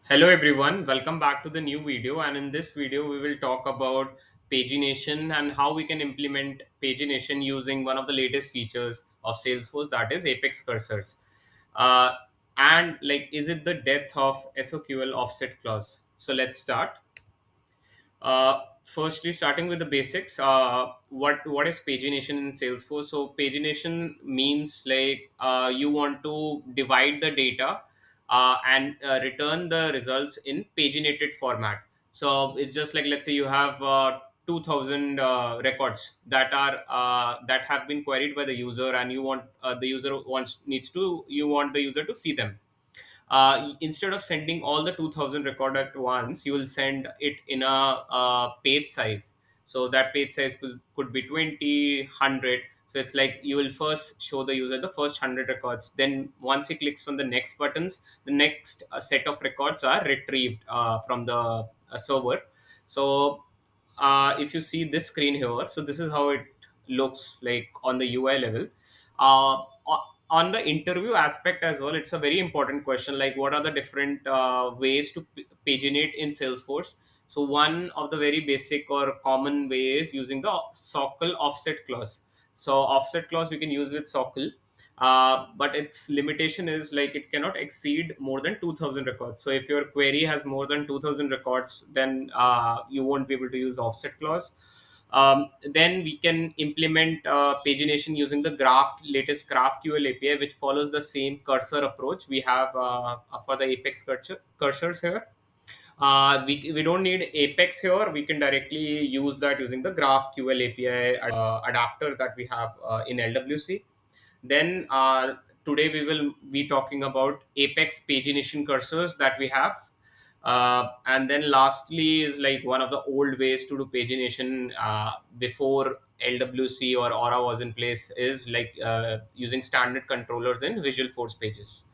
Hello everyone, welcome back to the new video, and in this video we will talk about pagination and how we can implement pagination using one of the latest features of Salesforce, that is Apex Cursors. Uh, and like, is it the death of SOQL offset clause? So let's start. Firstly, starting with the basics, what is pagination in Salesforce? So pagination means like you want to divide the data and return the results in paginated format. So it's just like, let's say you have 2000 records that have been queried by the user, and you want the user wants needs to you want the user to see them. Instead of sending all the 2000 record at once, you will send it in a page size. So that page size could be 20, 100. So it's like you will first show the user the first 100 records, then once he clicks on the next buttons, the next set of records are retrieved from the server. So if you see this screen here, so this is how it looks like on the UI level. uh, on the interview aspect as well, it's a very important question, like what are the different ways to paginate in Salesforce. So one of the very basic or common way is using the SOQL offset clause. So offset clause we can use with SOQL, but its limitation is like it cannot exceed more than 2000 records. So if your query has more than 2000 records, then you won't be able to use offset clause. Then we can implement pagination using the latest GraphQL API, which follows the same cursor approach we have for the cursors here. We don't need Apex here. We can directly use that using the GraphQL API adapter that we have in LWC. Then today we will be talking about Apex pagination cursors that we have. And then lastly is like one of the old ways to do pagination before LWC or Aura was in place is like using standard controllers in Visual Force pages.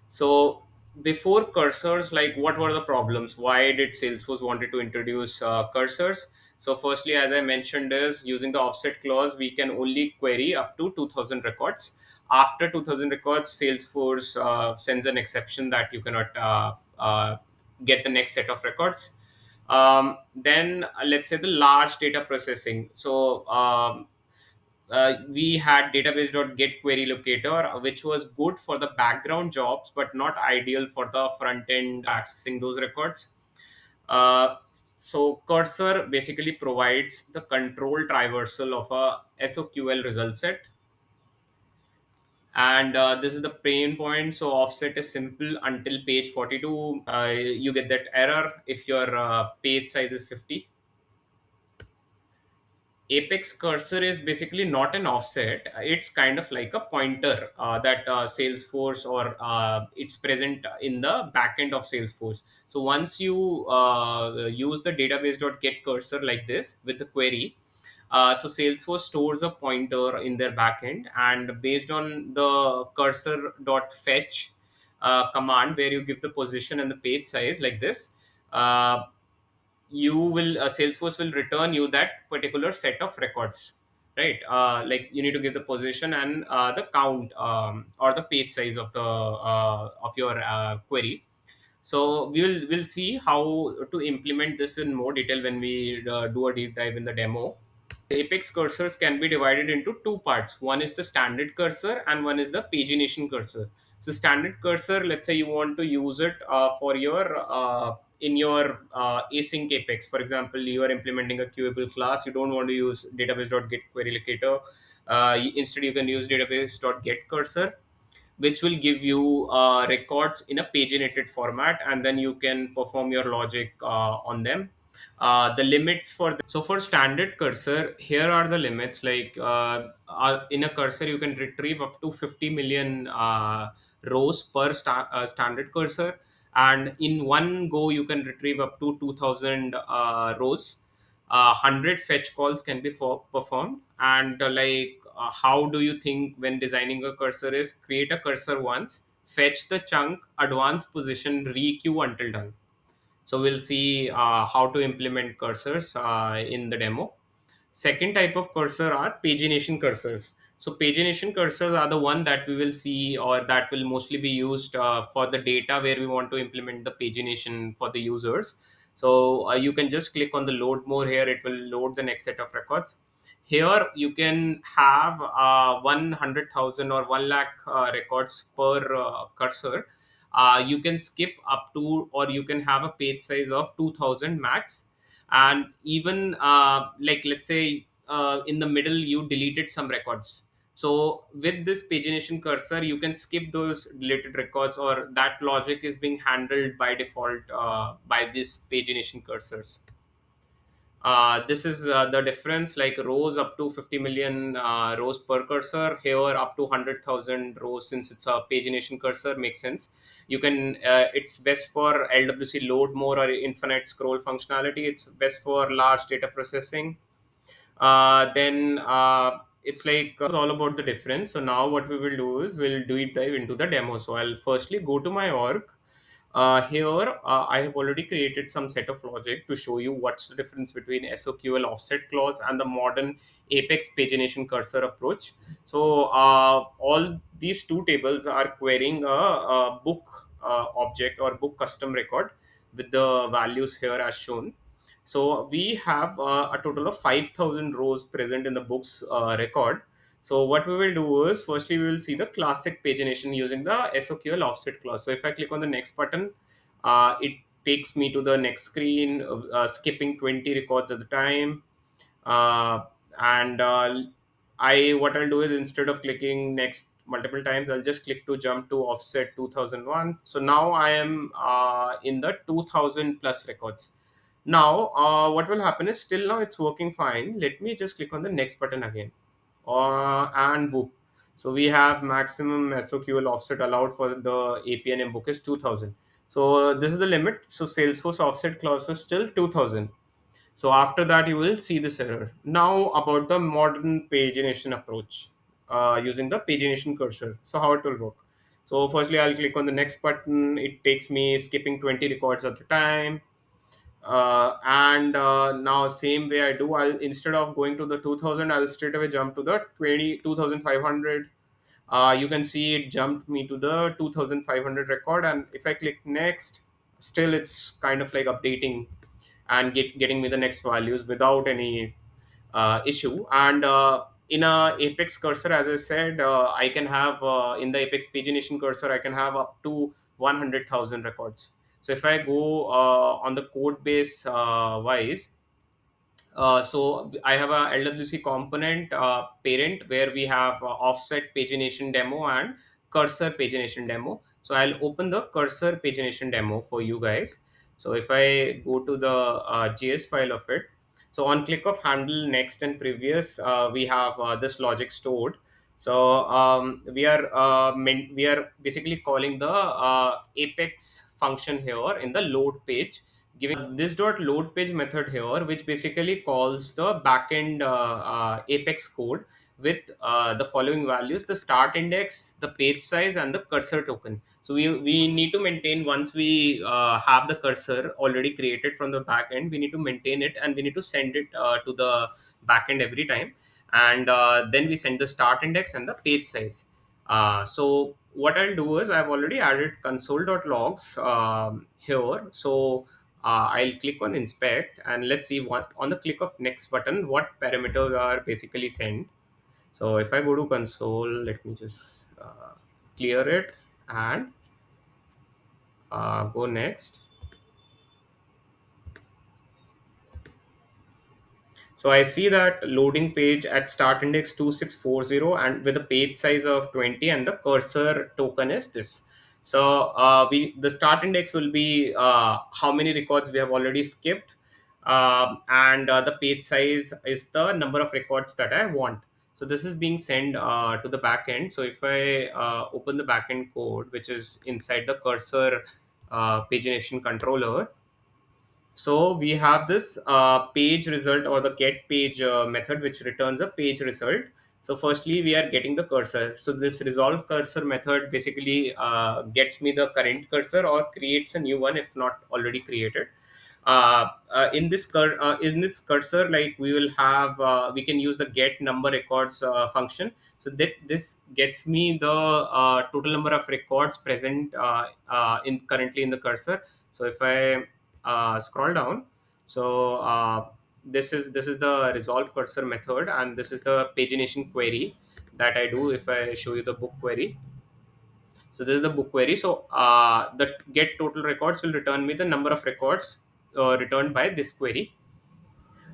So before cursors, like what were the problems? Why did Salesforce wanted to introduce cursors? So firstly, as I mentioned, is using the offset clause, we can only query up to 2000 records. After 2000 records, Salesforce sends an exception that you cannot get the next set of records. Then let's say the large data processing. So we had database.getQueryLocator, which was good for the background jobs, but not ideal for the front end accessing those records. Uh, so Cursor basically provides the control traversal of a SOQL result set. And this is the pain point. So offset is simple until page 42. You get that error if your page size is 50. Apex cursor is basically not an offset. It's kind of like a pointer that Salesforce or it's present in the backend of Salesforce. So once you use the database.getCursor like this with the query, so Salesforce stores a pointer in their backend, and based on the cursor.fetch command, where you give the position and the page size like this, uh, you will Salesforce will return you that particular set of records, right? Like you need to give the position and the count, or the page size of your query. So we'll see how to implement this in more detail when we do a deep dive in the demo. Apex cursors can be divided into two parts. One is the standard cursor and one is the pagination cursor. So standard cursor, let's say you want to use it for your in your async Apex. For example, you are implementing a queuable class. You don't want to use database.getQueryLocator. Instead, you can use database.getCursor, which will give you records in a paginated format, and then you can perform your logic on them. The limits so for standard cursor, here are the limits. Like in a cursor you can retrieve up to 50 million rows per standard cursor, and in one go you can retrieve up to 2000 rows. 100 fetch calls can be performed. And how do you think when designing a cursor is create a cursor once, fetch the chunk, advanced position, requeue until done. So we'll see how to implement cursors in the demo. Second type of cursor are pagination cursors. So pagination cursors are the one that we will see, or that will mostly be used for the data where we want to implement the pagination for the users. So you can just click on the load more here. It will load the next set of records. Here you can have 100,000 or 1 lakh records per cursor. You can skip up to, or you can have a page size of 2000 max. And even like, let's say in the middle you deleted some records, so with this pagination cursor you can skip those deleted records, or that logic is being handled by default by this pagination cursors. This is the difference, like rows up to 50 million rows per cursor, here up to 100,000 rows. Since it's a pagination cursor, makes sense. You can it's best for LWC load more or infinite scroll functionality. It's best for large data processing. Then it's like it's all about the difference. So now what we will do is we'll deep dive into the demo. So I'll firstly go to my org. Here, I have already created some set of logic to show you what's the difference between SOQL offset clause and the modern Apex pagination cursor approach. So all these two tables are querying a book object or book custom record with the values here as shown. So we have a total of 5,000 rows present in the books record. So what we will do is, firstly we will see the classic pagination using the SOQL offset clause. So if I click on the next button, it takes me to the next screen, skipping 20 records at the time. Uh, and I what I'll do is, instead of clicking next multiple times, I'll just click to jump to offset 2001. So now I am in the 2000 plus records. Now what will happen is, still now it's working fine. Let me just click on the next button again, and whoop. So we have maximum SOQL offset allowed for the APNM book is 2000. So this is the limit. So Salesforce offset clause is still 2000. So after that, you will see this error. Now about the modern pagination approach using the pagination cursor. So how it will work. So firstly, I'll click on the next button. It takes me skipping 20 records at a time. And now same way I do, I'll, instead of going to the 2000, I'll straight away jump to the 22,500. You can see it jumped me to the 2500 record, and if I click next, still it's kind of like updating and getting me the next values without any issue. And in a Apex cursor, as I said, I can have in the Apex pagination cursor, I can have up to 100,000 records. So if I go on the code base wise, so I have a LWC component parent where we have offset pagination demo and cursor pagination demo. So I'll open the cursor pagination demo for you guys. So if I go to the JS file of it, so on click of handle next and previous, we have this logic stored. So we are basically calling the Apex function here in the load page, giving this dot load page method here, which basically calls the backend Apex code with the following values: the start index, the page size, and the cursor token. So we need to maintain, once we have the cursor already created from the backend, we need to maintain it, and we need to send it to the backend every time. And then we send the start index and the page size. So what I'll do is, I've already added console.logs here. So I'll click on inspect, and let's see what, on the click of next button, what parameters are basically sent. So if I go to console, let me just clear it and go next. So I see that loading page at start index 2640 and with a page size of 20, and the cursor token is this. So we the start index will be how many records we have already skipped, and the page size is the number of records that I want. So this is being sent to the backend. So if I open the backend code, which is inside the cursor pagination controller, so we have this page result, or the get page method, which returns a page result. So firstly, we are getting the cursor. So this resolve cursor method basically gets me the current cursor or creates a new one if not already created. In this cursor, like we will have we can use the get number records function, so that this gets me the total number of records present in currently in the cursor. So if I scroll down, so this is the resolve cursor method, and this is the pagination query that I do. If I show you the book query, so this is the book query. So the get total records will return me the number of records returned by this query.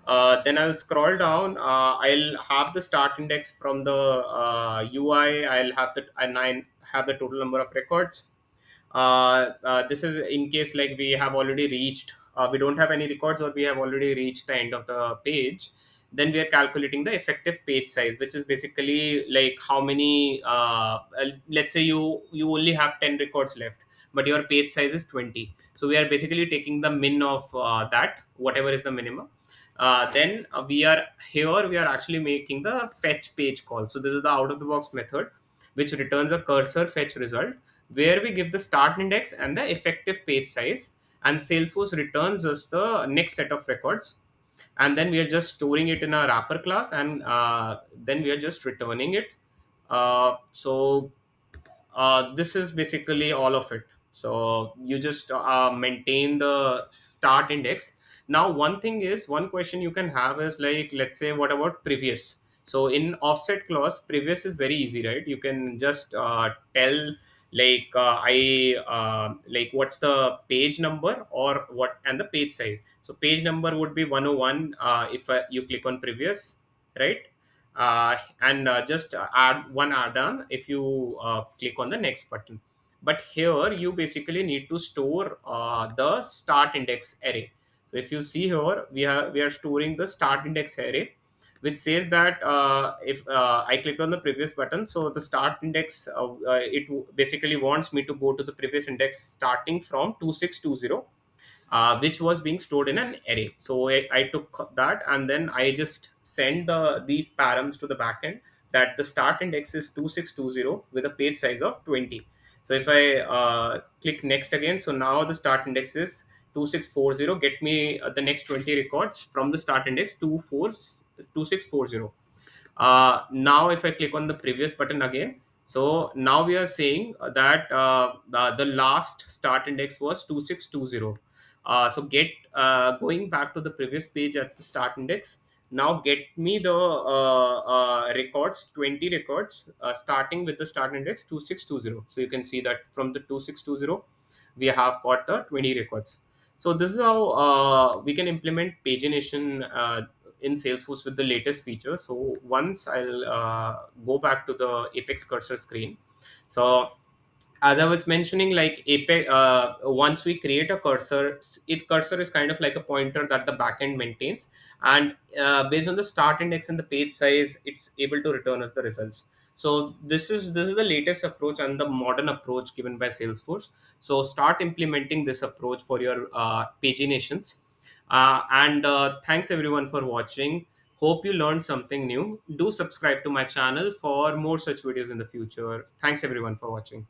Then I'll scroll down. I'll have the start index from the UI. I'll have the and I have the total number of records. This is in case like we have already reached, we don't have any records, or we have already reached the end of the page. Then we are calculating the effective page size, which is basically like how many. Let's say you only have 10 records left, but your page size is 20. So we are basically taking the min of that, whatever is the minimum. Then we are actually making the fetch page call. So this is the out of the box method, which returns a cursor fetch result, where we give the start index and the effective page size, and Salesforce returns us the next set of records, and then we are just storing it in a wrapper class, and then we are just returning it. So this is basically all of it. So you just maintain the start index. Now one question you can have is, like, let's say, what about previous? So in offset clause, previous is very easy, right? You can just tell, like, like what's the page number or what, and the page size. So page number would be 101 if you click on previous, right? And just add one add-on if you click on the next button. But here you basically need to store the start index array. So if you see here, we are storing the start index array, which says that if I clicked on the previous button, so the start index basically wants me to go to the previous index starting from 2620, which was being stored in an array. So I took that, and then I just send these params to the backend, that the start index is 2620 with a page size of 20. So if I click next again, so now the start index is 2640. Get me the next 20 records from the start index 2640. Now if I click on the previous button again, so now we are saying that the last start index was 2620. So get going back to the previous page at the start index, now get me the records, 20 records starting with the start index 2620. So you can see that from the 2620 we have got the 20 records. So this is how we can implement pagination in Salesforce with the latest feature. So once I'll go back to the Apex Cursor screen. So as I was mentioning, like Apex, once we create a cursor, its cursor is kind of like a pointer that the backend maintains, and based on the start index and the page size, it's able to return us the results. So this is the latest approach and the modern approach given by Salesforce. So start implementing this approach for your paginations. And thanks everyone for watching. Hope you learned something new. Do subscribe to my channel for more such videos in the future. Thanks everyone for watching.